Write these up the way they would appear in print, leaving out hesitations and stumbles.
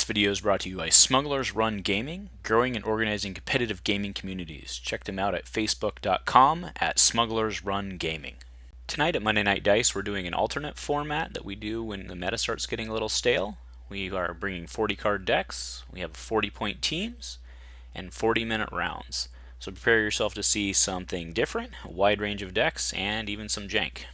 This video is brought to you by Smugglers Run Gaming, growing and organizing competitive gaming communities. Check them out at facebook.com/Smugglers Run Gaming. Tonight at Monday Night Dice, we're doing an alternate format that we do when the meta starts getting a little stale. We are bringing 40 card decks, we have 40-point teams, and 40-minute rounds. So prepare yourself to see something different, a wide range of decks, and even some jank.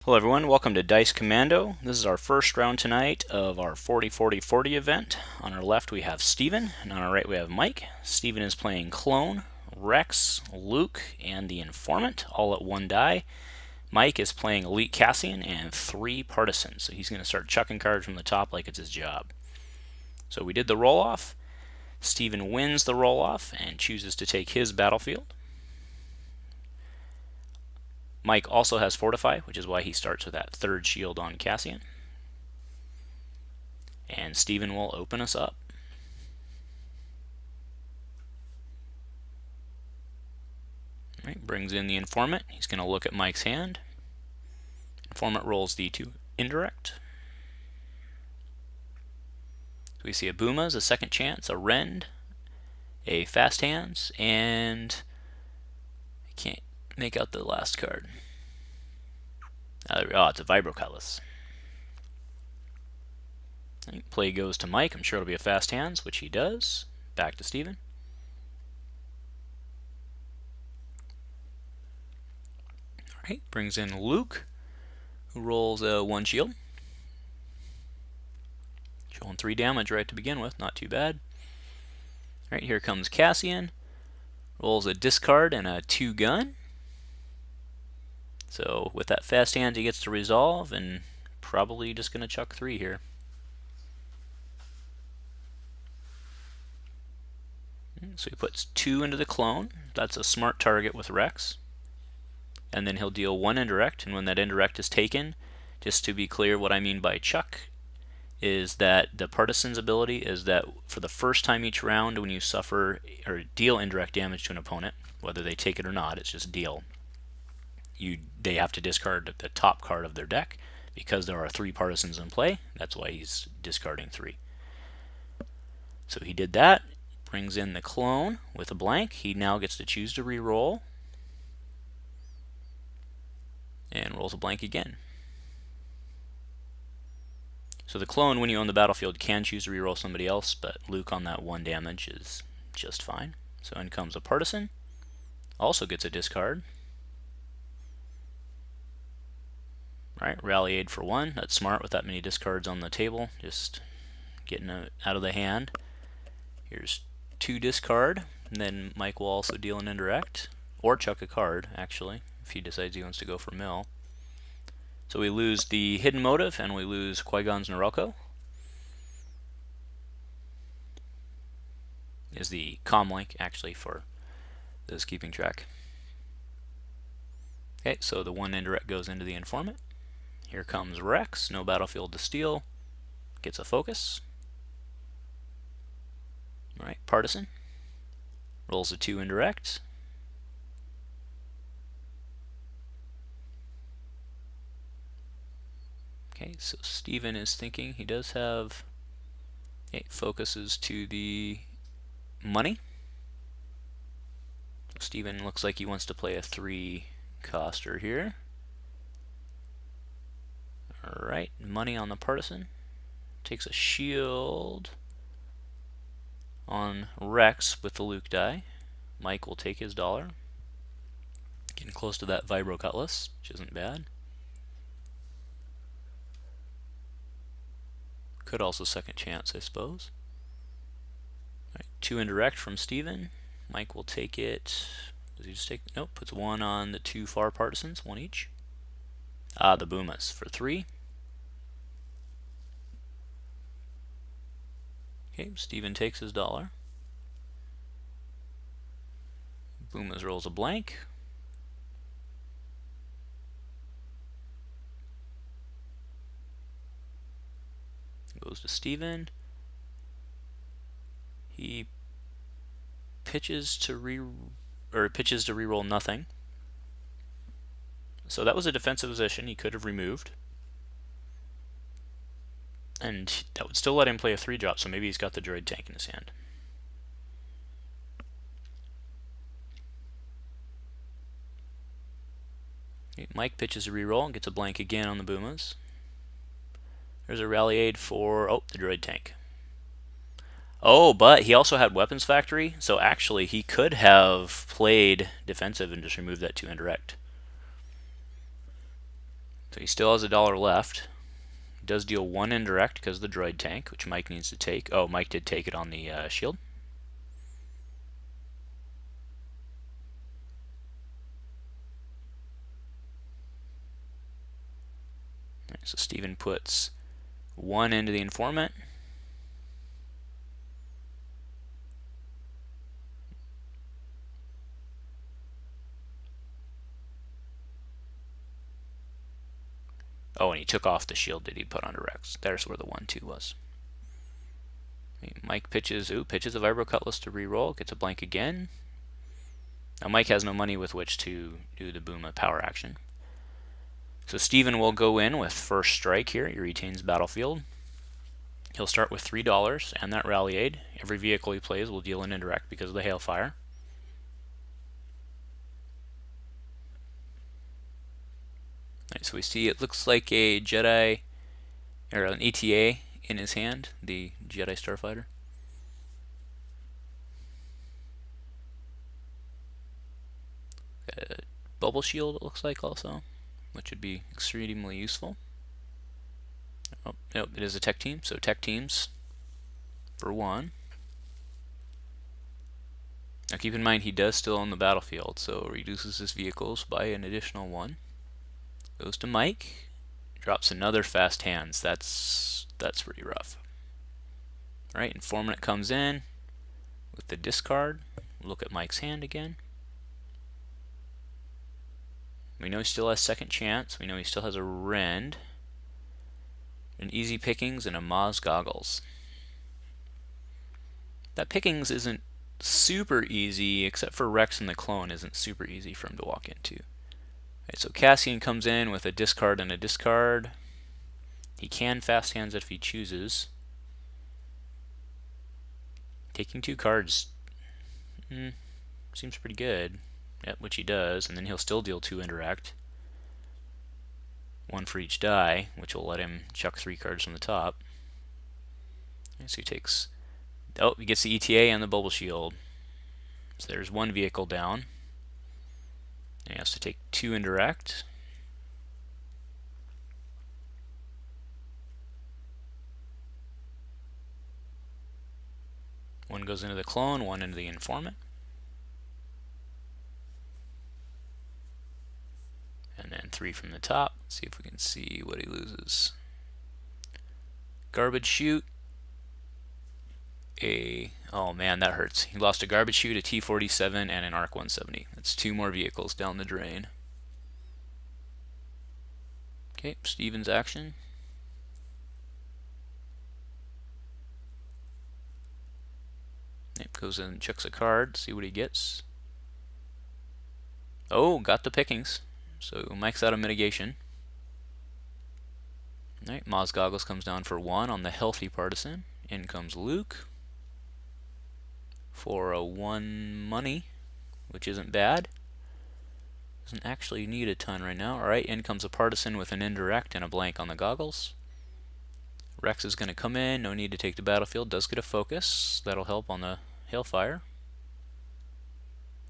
Hello everyone, welcome to Dice Commando. This is our first round tonight of our 40-40-40 event. On our left we have Steven, and on our right we have Mike. Steven is playing Clone, Rex, Luke, and the Informant, all at one die. Mike is playing Elite Cassian and 3 Partisans, so he's going to start chucking cards from the top like it's his job. So we did the roll-off. Steven wins the roll-off and chooses to take his battlefield. Mike also has Fortify, which is why he starts with that 3rd shield on Cassian. And Steven will open us up. All right, brings in the Informant. He's going to look at Mike's hand. Informant rolls the 2 indirect. So we see a Boomas, a Second Chance, a Rend, a Fast Hands, and I can't make out the last card. Oh, it's a Vibro Cutlass. Play goes to Mike. I'm sure it'll be a Fast Hands, which he does. Back to Steven. Alright, brings in Luke, who rolls a 1 shield. Showing 3 damage right to begin with, not too bad. Alright, here comes Cassian. Rolls a discard and a 2 gun. So with that Fast Hand he gets to resolve, and probably just going to chuck 3 here. So he puts 2 into the Clone. That's a smart target with Rex. And then he'll deal 1 indirect, and when that indirect is taken, just to be clear, what I mean by chuck is that the Partisan's ability is that for the first time each round when you suffer or deal indirect damage to an opponent, whether they take it or not, it's just deal. They have to discard the top card of their deck. Because there are 3 Partisans in play, that's why he's discarding 3. So he did that, brings in the Clone with a blank. He now gets to choose to re-roll, and rolls a blank again. So the Clone, when you own the battlefield, can choose to re-roll somebody else, but Luke on that 1 damage is just fine. So in comes a Partisan, also gets a discard. Right, Rally Aid for 1. That's smart with that many discards on the table. Just getting it out of the hand. Here's 2 discard. And then Mike will also deal an indirect. Or chuck a card, actually, if he decides he wants to go for mill. So we lose the Hidden Motive, and we lose Qui-Gon's Norelco. Is the comm link, actually, for those keeping track. Okay, so the 1 indirect goes into the Informant. Here comes Rex, no battlefield to steal, gets a focus. Alright, Partisan, rolls a 2 indirect. Okay, so Steven is thinking he does have, focuses to the money. So Steven looks like he wants to play a 3-coster here. Alright, money on the Partisan. Takes a shield on Rex with the Luke die. Mike will take his $1. Getting close to that Vibro Cutlass, which isn't bad. Could also Second Chance, I suppose. Alright, 2 indirect from Steven. Mike will take it. Does he just take? Nope, puts 1 on the 2 far Partisans, 1 each. The Boomas for 3. Okay, Steven takes his $1. Boomas rolls a blank. Goes to Steven. He pitches to re-roll nothing. So that was a defensive position he could have removed. And that would still let him play a 3-drop, so maybe he's got the droid tank in his hand. Okay, Mike pitches a reroll and gets a blank again on the Boomas. There's a rally aid for, the droid tank. Oh, but he also had Weapons Factory, so actually he could have played defensive and just removed that 2 indirect. So he still has $1 left. He does deal 1 indirect because of the droid tank, which Mike needs to take. Oh, Mike did take it on the shield. Right, so Steven puts 1 into the informant. Oh, and he took off the shield that he put under Rex. There's where the 1-2 was. Mike pitches a Vibro Cutlass to reroll, gets a blank again. Now Mike has no money with which to do the Booma power action. So Steven will go in with first strike here. He retains battlefield. He'll start with $3 and that rally aid. Every vehicle he plays will deal an indirect because of the hailfire. Right, so we see it looks like a Jedi, or an ETA in his hand, the Jedi Starfighter. A bubble shield, it looks like, also, which would be extremely useful. Oh, nope, it is a tech team, so tech teams for 1. Now keep in mind he does still own the battlefield, so reduces his vehicles by an additional 1. Goes to Mike, drops another fast hands. That's pretty rough. All right, informant comes in with the discard. Look at Mike's hand again. We know he still has second chance. We know he still has a Rend, an easy pickings, and a Maz goggles. That pickings isn't super easy, except for Rex and the clone isn't super easy for him to walk into. Right, so Cassian comes in with a discard and a discard. He can fast hands if he chooses. Taking 2 cards seems pretty good. Yep, which he does, and then he'll still deal 2 indirect. 1 for each die, which will let him chuck 3 cards from the top. Okay, so he takes... Oh, he gets the ETA and the bubble shield. So there's 1 vehicle down. And he has to take 2 indirect. One goes into the clone, 1 into the informant. And then 3 from the top. Let's see if we can see what he loses. Garbage chute. Oh man, that hurts. He lost a garbage chute, a T-47, and an ARC 170. That's 2 more vehicles down the drain. Okay, Steven's action. Yep, goes in and checks a card, see what he gets. Oh, got the pickings. So Mike's out of mitigation. Alright, Maz Goggles comes down for 1 on the healthy partisan. In comes Luke for a 1 money, which isn't bad. Doesn't actually need a ton right now. Alright, in comes a partisan with an indirect and a blank on the goggles. Rex is going to come in, no need to take the battlefield, does get a focus. That'll help on the hailfire.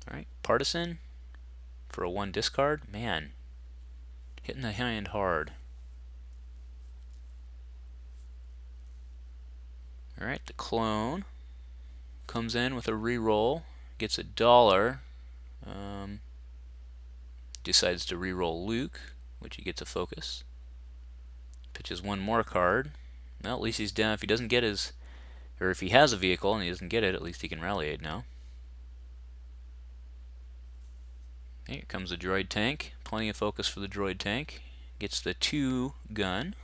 Alright, partisan for a 1 discard. Man, hitting the hand hard. Alright, the clone comes in with a reroll, gets $1. Decides to reroll Luke, which he gets a focus. Pitches 1 more card. Well, at least he's down. If he doesn't get his, or if he has a vehicle and he doesn't get it, at least he can rally aid now. Here comes the droid tank. Plenty of focus for the droid tank. Gets the 2 gun.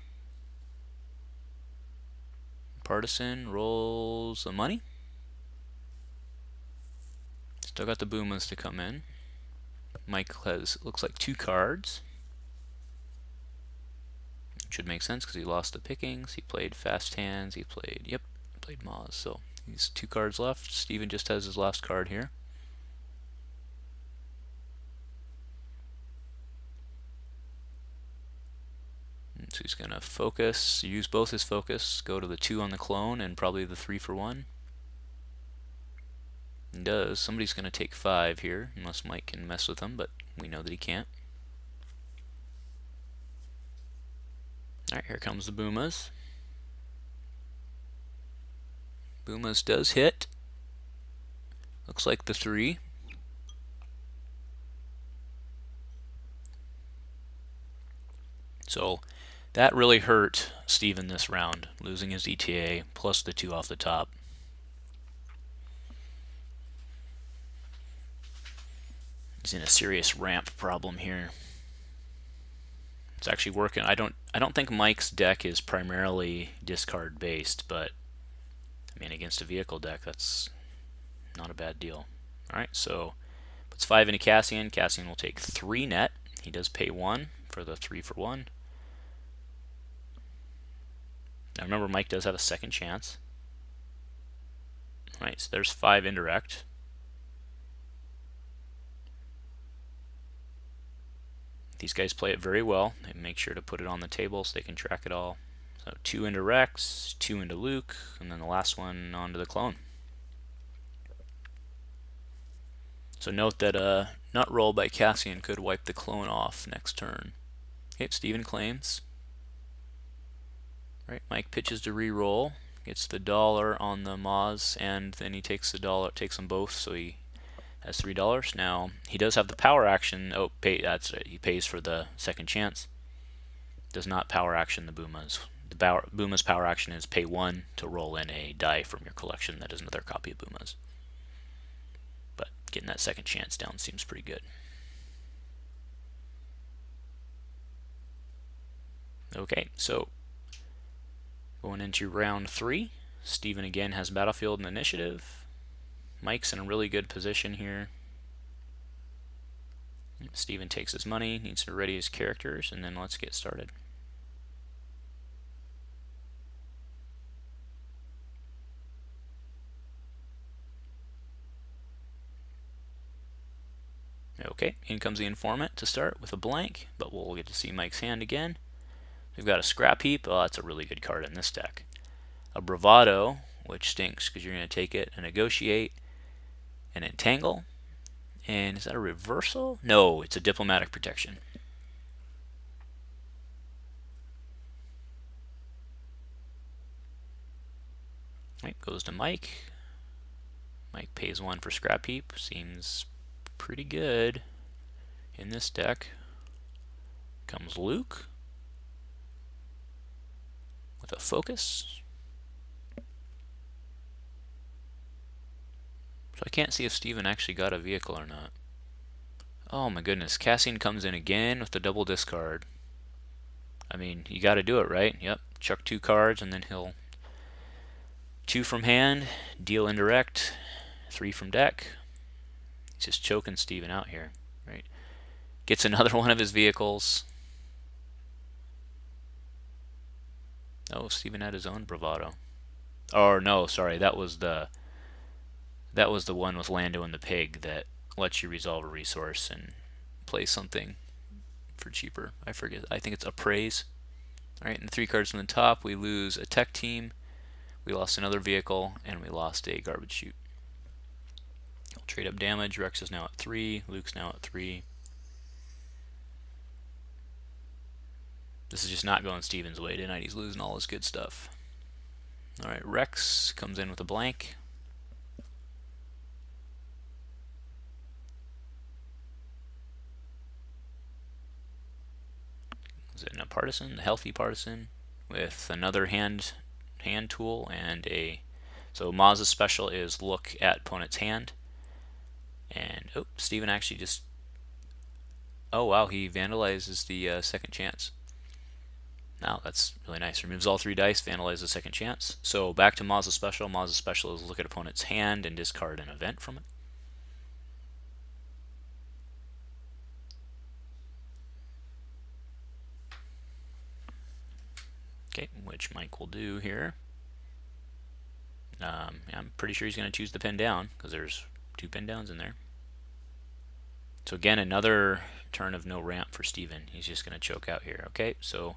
Partisan rolls the money. Still got the Boomas to come in. Mike has, looks like 2 cards. should make sense because he lost the pickings. He played fast hands. He played, played Moz. So he's 2 cards left. Steven just has his last card here. So he's going to focus, use both his focus, go to the 2 on the clone and probably the 3 for 1. He does. Somebody's going to take 5 here, unless Mike can mess with him, but we know that he can't. Alright, here comes the Boomas. Boomas does hit. Looks like the 3. So that really hurt Steven this round, losing his ETA plus the 2 off the top. He's in a serious ramp problem here. It's actually working. I don't think Mike's deck is primarily discard based, but I mean against a vehicle deck that's not a bad deal. Alright, so puts 5 into Cassian. Cassian will take 3 net. He does pay 1 for the 3 for 1. Now remember, Mike does have a second chance. Alright, so there's 5 indirect. These guys play it very well. They make sure to put it on the table so they can track it all. So 2 into Rex, 2 into Luke, and then the last one onto the clone. So note that a nut roll by Cassian could wipe the clone off next turn. Okay, Steven claims. Right, Mike pitches to re-roll, gets the $1 on the Moz, and then he takes the $1, takes them both, so he has $3. Now he does have the power action. Oh, that's it. He pays for the second chance. Does not power action the Boomas. The Booma's power action is pay 1 to roll in a die from your collection that is another copy of Booma's. But getting that second chance down seems pretty good. Okay, so going into round 3, Steven again has battlefield and initiative. Mike's in a really good position here. Steven takes his money, needs to ready his characters, and then let's get started. Okay, in comes the informant to start with a blank, but we'll get to see Mike's hand again. We've got a scrap heap. Oh, that's a really good card in this deck. A bravado, which stinks because you're going to take it, a negotiate, an entangle, and is that a reversal? No, it's a diplomatic protection. Right, goes to Mike. Mike pays 1 for scrap heap. Seems pretty good in this deck. Comes Luke with a focus. So I can't see if Steven actually got a vehicle or not. Oh my goodness, Cassian comes in again with the double discard. I mean, you got to do it, right? Yep, chuck 2 cards and then he'll 2 from hand, deal indirect, 3 from deck. He's just choking Steven out here, right? Gets another one of his vehicles. Oh, Steven had his own bravado. Or no, sorry, that was the one with Lando and the pig that lets you resolve a resource and play something for cheaper. I forget. I think it's appraise. Alright, and the 3 cards from the top, we lose a tech team, we lost another vehicle, and we lost a garbage chute. We'll trade up damage. Rex is now at 3, Luke's now at 3. This is just not going Steven's way tonight. He's losing all his good stuff. Alright, Rex comes in with a blank. Is it a partisan? A healthy partisan with another hand tool and a... So Maz's special is look at opponent's hand. And, oh, Steven actually just... Oh, wow, he vandalizes the second chance. Now, that's really nice. Removes all 3 dice, vandalizes the second chance. So back to Maz's special. Maz's special is look at opponent's hand and discard an event from it. Okay, which Mike will do here. I'm pretty sure he's going to choose the pin down because there's 2 pin downs in there. So again, another turn of no ramp for Steven. He's just going to choke out here. Okay, so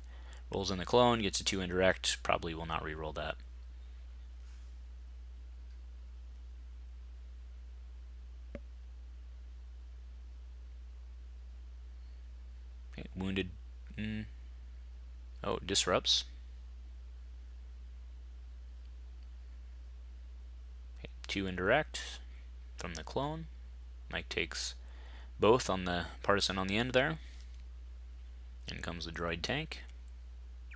rolls in the clone, gets a 2 indirect, probably will not re-roll that. Okay, wounded. Oh, disrupts. Okay, 2 indirect from the clone. Mike takes both on the partisan on the end there. In comes the droid tank.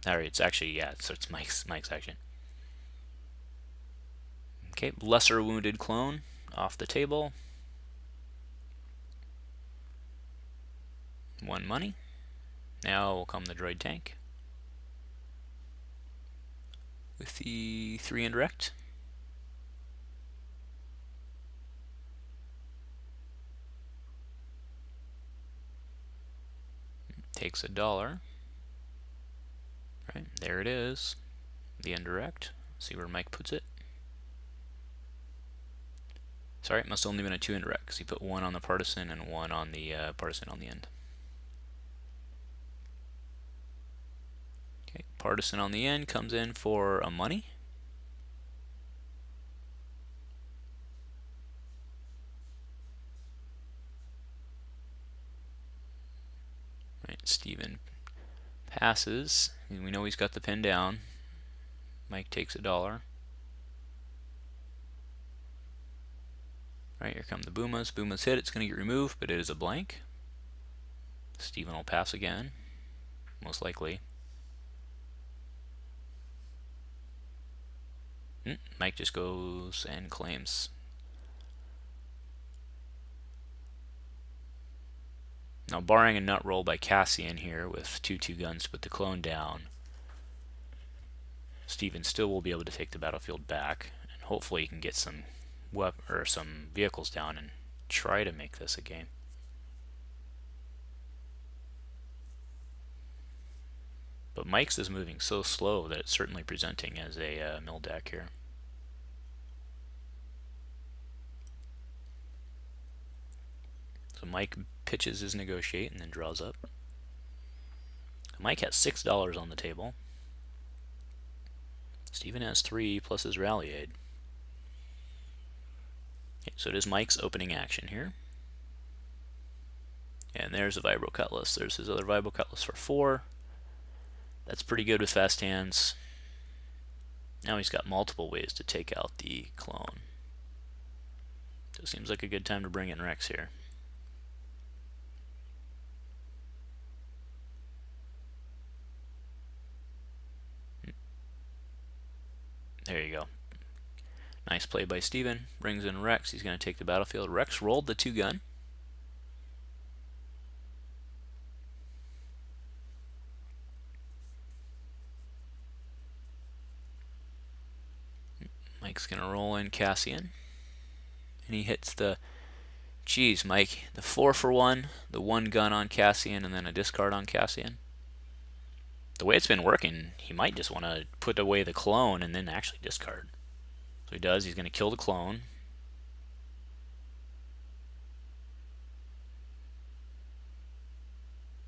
Alright, it's actually, yeah, so it's Mike's action. Okay, lesser wounded clone off the table. 1 money. Now will come the droid tank with the 3 indirect. Takes $1. Right, there it is. The indirect. See where Mike puts it. Sorry, it must only been a 2 indirect because he put 1 on the partisan and 1 on the partisan on the end. Okay, partisan on the end comes in for a money. Right, Steven passes. We know he's got the pin down. Mike takes $1. Right, here come the Boomas. Boomas hit. It's going to get removed, but it is a blank. Steven will pass again, most likely. Mike just goes and claims. Now, barring a nut roll by Cassian here with 2/2 guns to put the clone down, Steven still will be able to take the battlefield back, and hopefully he can get some some vehicles down and try to make this a game. But Mike's is moving so slow that it's certainly presenting as a mill deck here. So Mike pitches his negotiate and then draws up. Mike has $6 on the table. Steven has 3 plus his rally aid. Okay, so it is Mike's opening action here. And there's a Vibro Cutlass. There's his other Vibro Cutlass for 4. That's pretty good with fast hands. Now he's got multiple ways to take out the clone. So it seems like a good time to bring in Rex here. There you go. Nice play by Steven. Brings in Rex. He's going to take the battlefield. Rex rolled the 2 gun. Mike's going to roll in Cassian. And he hits the... Geez, Mike. The 4 for 1. The 1 gun on Cassian and then a discard on Cassian. The way it's been working, he might just want to put away the clone and then actually discard. So he does. He's going to kill the clone.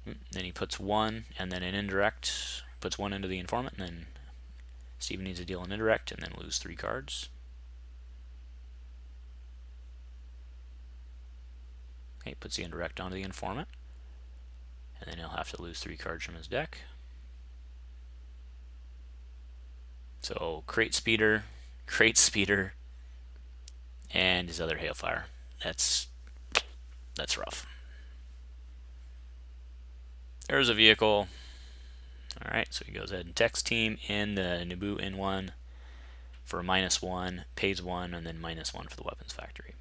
Then he puts 1 and then an indirect. Puts 1 into the informant, and then Steven needs to deal an indirect and then lose 3 cards. Okay, puts the indirect onto the informant. And then he'll have to lose 3 cards from his deck. So crate speeder, and his other hailfire. That's rough. There's a vehicle. Alright, so he goes ahead and text team in the Naboo N1 for -1, pays 1, and then -1 for the weapons factory.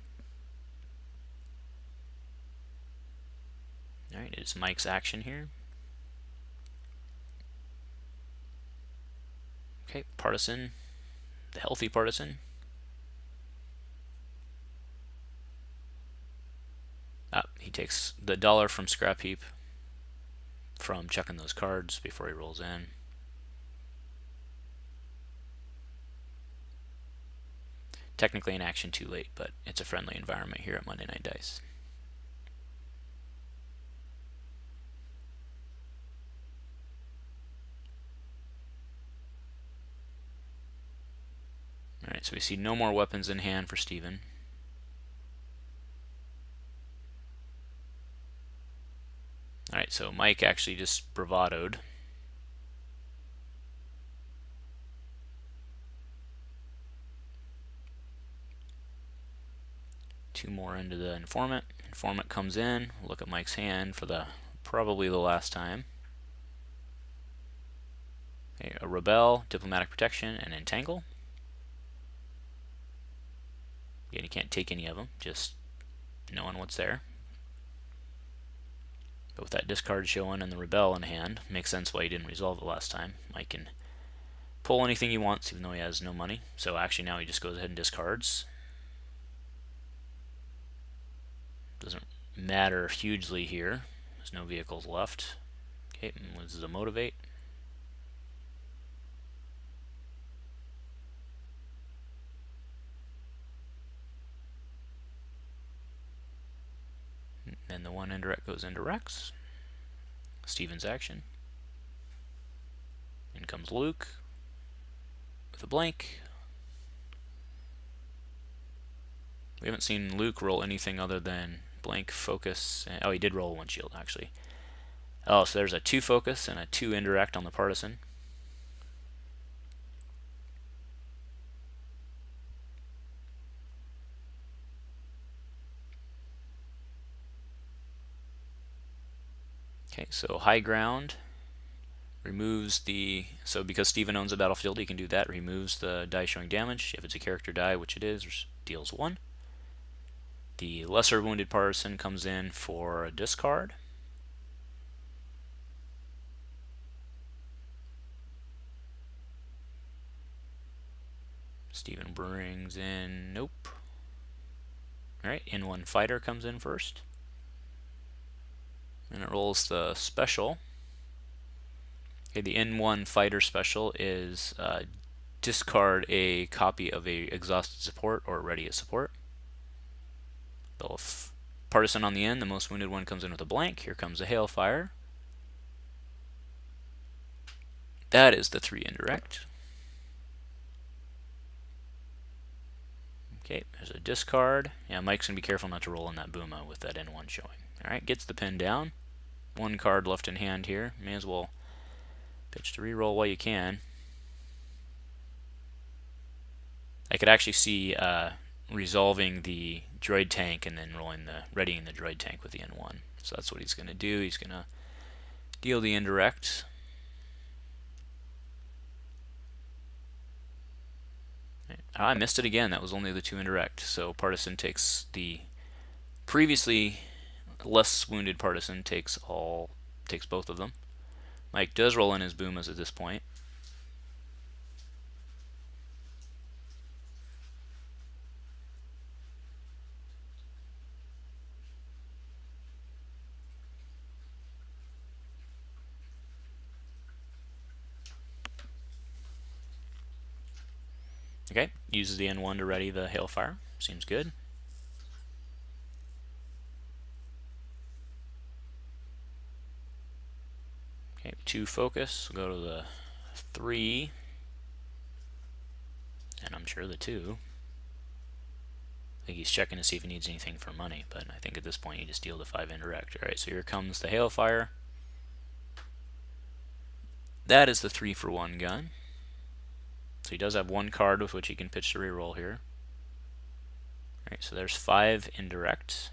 Alright, it's Mike's action here. Okay, partisan, the healthy partisan. He takes the $1 from scrap heap from checking those cards before he rolls in. Technically an action too late, but it's a friendly environment here at Monday Night Dice. Alright, so we see no more weapons in hand for Steven. Alright, so Mike actually just bravadoed. Two more into the informant. Informant comes in. Look at Mike's hand for probably the last time. Okay, a rebel, diplomatic protection, and entangle. Again, you can't take any of them, just knowing what's there. But with that discard showing and the rebel in hand, makes sense why he didn't resolve it last time. Mike can pull anything he wants, even though he has no money. So actually now he just goes ahead and discards. Doesn't matter hugely here. There's no vehicles left. Okay, loses a motivate. Then the one indirect goes into Rex. Steven's action. In comes Luke with a blank. We haven't seen Luke roll anything other than blank, focus. Oh, he did roll one shield actually. Oh, so there's a 2 focus and a 2 indirect on the partisan. Okay, so high ground removes so because Steven owns a battlefield, he can do that. Removes the die showing damage. If it's a character die, which it is, deals 1. The lesser wounded partisan comes in for a discard. Steven brings in, nope. Alright, N1 fighter comes in first. And it rolls the special. Okay, the N1 fighter special is discard a copy of a exhausted support or ready at support. The partisan on the end, the most wounded one, comes in with a blank. Here comes a hailfire. That is the 3 indirect. Okay, there's a discard. Yeah, Mike's going to be careful not to roll in that Booma with that N1 showing. Alright, gets the pin down. 1 card left in hand here. May as well pitch to reroll while you can. I could actually see resolving the droid tank and then readying the droid tank with the N1. So that's what he's going to do. He's going to deal the indirect. I missed it again. That was only the 2 indirect. So partisan takes the previously less wounded partisan takes both of them. Mike does roll in his Boomas at this point. Okay, uses the N1 to ready the hailfire. Seems good. Okay, 2 focus. We'll go to the 3. And I'm sure the 2. I think he's checking to see if he needs anything for money, but I think at this point you just deal the 5 indirect. Alright, so here comes the hailfire. That is the 3-for-1 gun. So he does have 1 card with which he can pitch to reroll here. Alright, so there's 5 indirect.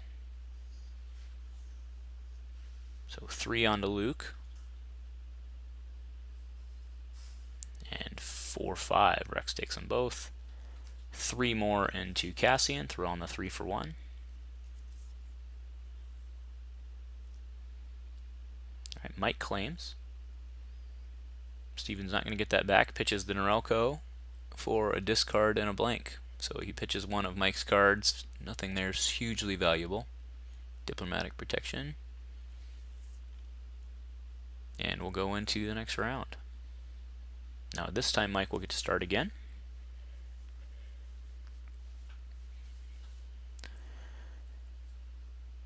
So 3 onto Luke. And 4-5. Rex takes them both. 3 more into Cassian. Throw on the 3-for-1. Alright, Mike claims. Steven's not going to get that back. Pitches the Norelco for a discard and a blank. So he pitches one of Mike's cards. Nothing there's hugely valuable. Diplomatic protection. And we'll go into the next round. Now this time Mike will get to start again.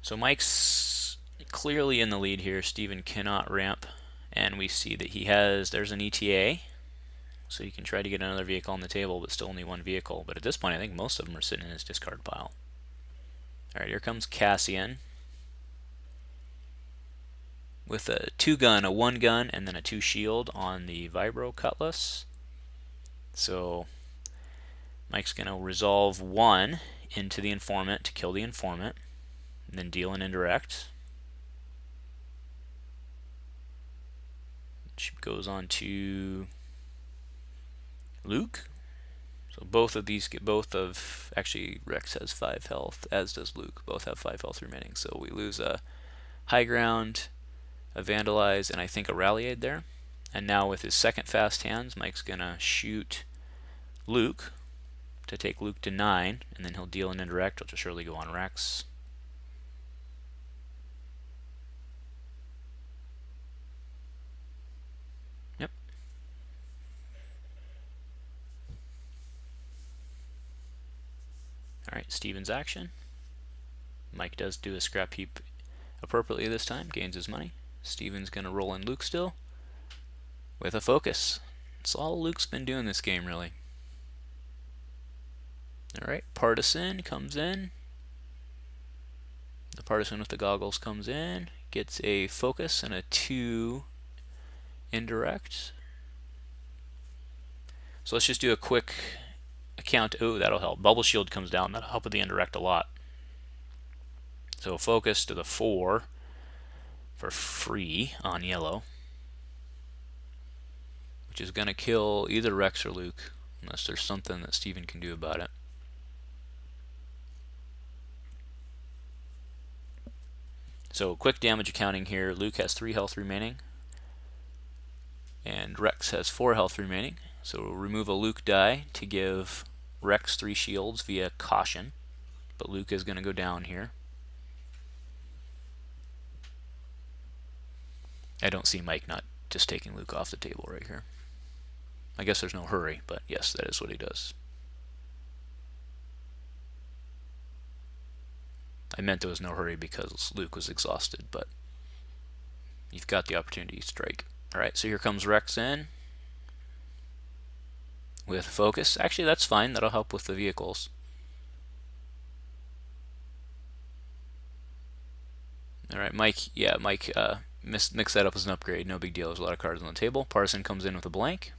So Mike's clearly in the lead here. Steven cannot ramp, and we see that there's an ETA, so you can try to get another vehicle on the table, but still only one vehicle. But at this point, I think most of them are sitting in his discard pile. Alright, here comes Cassian with a 2-gun, a 1-gun, and then a 2-shield on the Vibro Cutlass. So Mike's going to resolve 1 into the informant to kill the informant, and then deal an indirect. Which goes on to Luke. So both of these get actually Rex has 5 health, as does Luke. Both have 5 health remaining. So we lose a high ground, a vandalize, and I think a rally aid there. And now with his second fast hands, Mike's gonna shoot Luke to take Luke to 9, and then he'll deal an indirect, which will surely go on Rex. Yep. Alright, Steven's action. Mike does do a scrap heap appropriately this time, gains his money. Steven's gonna roll in Luke still with a focus. That's all Luke's been doing this game, really. Alright, Partisan comes in. The Partisan with the goggles comes in, gets a focus and a 2 indirect. So let's just do a quick account. Oh, that'll help. Bubble shield comes down. That'll help with the indirect a lot. So focus to the 4 for free on yellow, which is going to kill either Rex or Luke, unless there's something that Steven can do about it. So quick damage accounting here. Luke has 3 health remaining, and Rex has 4 health remaining. So we'll remove a Luke die to give Rex 3 shields via caution, but Luke is going to go down here. I don't see Mike not just taking Luke off the table right here. I guess there's no hurry, but yes, that is what he does. I meant there was no hurry because Luke was exhausted, but you've got the opportunity to strike. Alright, so here comes Rex in with focus. Actually, that's fine. That'll help with the vehicles. Alright, Mike, mix that up as an upgrade. No big deal. There's a lot of cards on the table. Partisan comes in with a blank.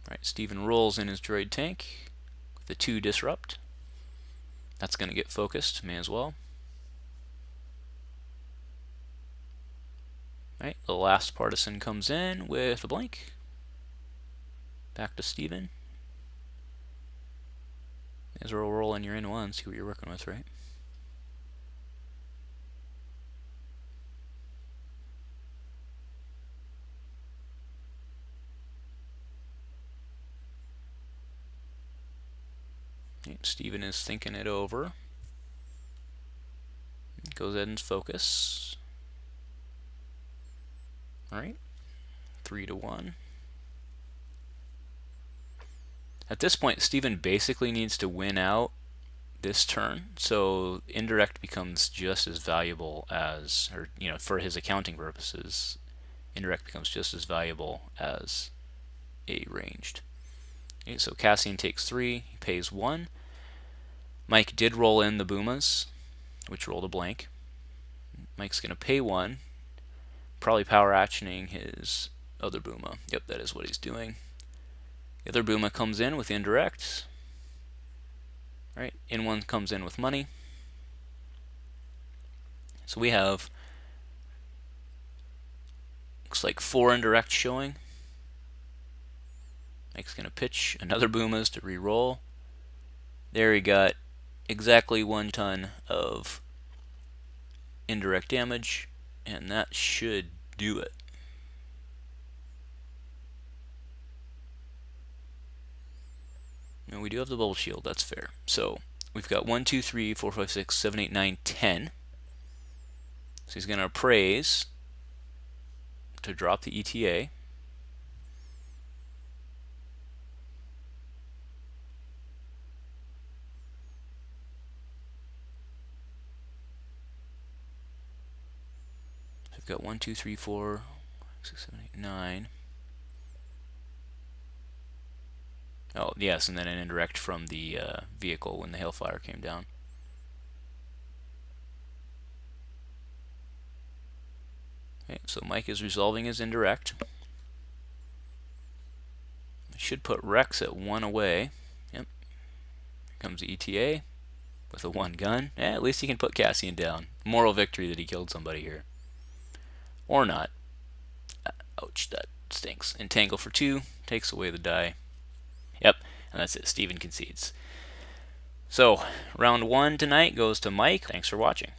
Alright, Steven rolls in his droid tank with a 2 disrupt. That's going to get focused. May as well. Alright, the last Partisan comes in with a blank. Back to Steven. May as well roll in your N1, see what you're working with, right? Steven is thinking it over. Goes ahead and focus. Alright, 3-1. At this point, Steven basically needs to win out this turn, so indirect becomes just as valuable as, or for his accounting purposes, indirect becomes just as valuable as a ranged. Okay, so Cassian takes 3, he pays 1. Mike did roll in the Boomas, which rolled a blank. Mike's going to pay 1, probably power actioning his other Booma. Yep, that is what he's doing. The other Booma comes in with indirect. Right, N1 comes in with money. So we have, looks like 4 indirects showing. Mike's going to pitch another Boomas to re-roll. There he got exactly 1 ton of indirect damage, and that should do it. Now we do have the bubble shield, that's fair. So we've got 1, 2, 3, 4, 5, 6, 7, 8, 9, 10. So he's going to appraise to drop the ETA. I've got 1, 2, 3, 4, 6, 7, 8, 9. Oh, yes, and then an indirect from the vehicle when the hailfire came down. Okay, so Mike is resolving his indirect. I should put Rex at 1 away. Yep. Here comes the ETA with a 1 gun. At least he can put Cassian down. Moral victory that he killed somebody here. Or not. Ouch, that stinks. Entangle for 2, takes away the die. Yep, and that's it. Steven concedes. So, round 1 tonight goes to Mike. Thanks for watching.